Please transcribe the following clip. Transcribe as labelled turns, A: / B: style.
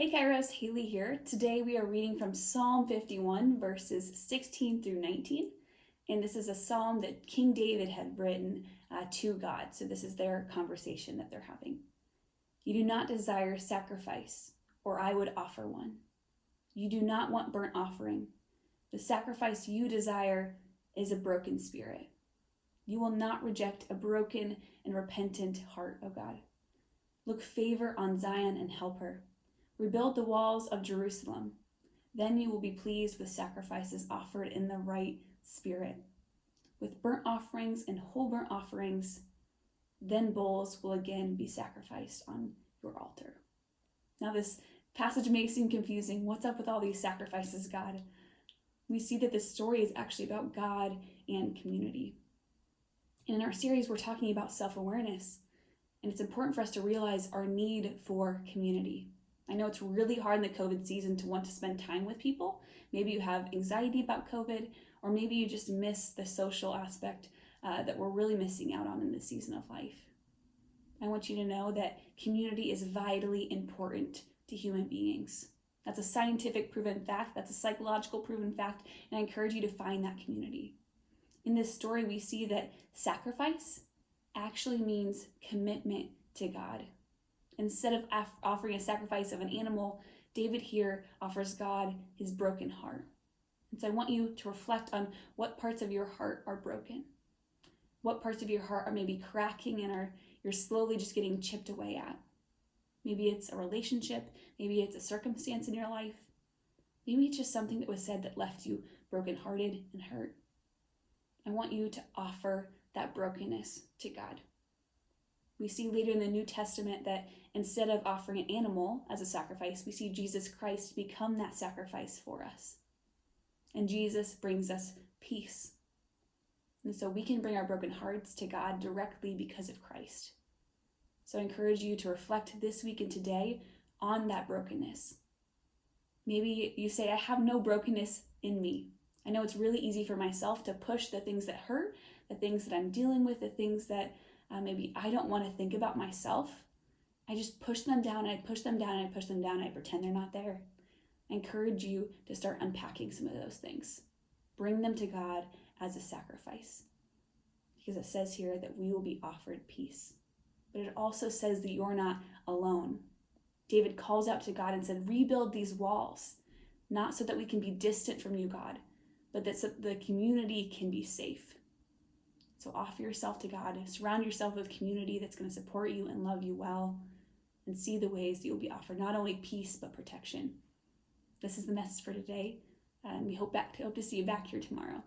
A: Hey Kairos, Haley here. Today we are reading from Psalm 51, verses 16 through 19. And this is a psalm that King David had written to God. So this is their conversation that they're having. You do not desire sacrifice, or I would offer one. You do not want burnt offering. The sacrifice you desire is a broken spirit. You will not reject a broken and repentant heart, O God. Look favor on Zion and help her. Rebuild the walls of Jerusalem. Then you will be pleased with sacrifices offered in the right spirit. With burnt offerings and whole burnt offerings, then bulls will again be sacrificed on your altar. Now this passage may seem confusing. What's up with all these sacrifices, God? We see that this story is actually about God and community. And in our series, we're talking about self-awareness. And it's important for us to realize our need for community. I know it's really hard in the COVID season to want to spend time with people. Maybe you have anxiety about COVID, or maybe you just miss the social aspect that we're really missing out on in this season of life. I want you to know that community is vitally important to human beings. That's a scientific proven fact. That's a psychological proven fact. And I encourage you to find that community. In this story, we see that sacrifice actually means commitment to God. Instead of offering a sacrifice of an animal, David here offers God his broken heart. And so I want you to reflect on what parts of your heart are broken. What parts of your heart are maybe cracking and you're slowly just getting chipped away at. Maybe it's a relationship. Maybe it's a circumstance in your life. Maybe it's just something that was said that left you brokenhearted and hurt. I want you to offer that brokenness to God. We see later in the New Testament that instead of offering an animal as a sacrifice, we see Jesus Christ become that sacrifice for us. And Jesus brings us peace. And so we can bring our broken hearts to God directly because of Christ. So I encourage you to reflect this week and today on that brokenness. Maybe you say, I have no brokenness in me. I know it's really easy for myself to push the things that hurt, the things that I'm dealing with, the things that maybe I don't want to think about myself. I just push them down, and I push them down, and I push them down, and I pretend they're not there. I encourage you to start unpacking some of those things. Bring them to God as a sacrifice. Because it says here that we will be offered peace. But it also says that you're not alone. David calls out to God and said, rebuild these walls, not so that we can be distant from you, God, but that so the community can be safe. So offer yourself to God. Surround yourself with community that's going to support you and love you well, and see the ways that you'll be offered not only peace, but protection. This is the message for today, and we hope to see you back here tomorrow.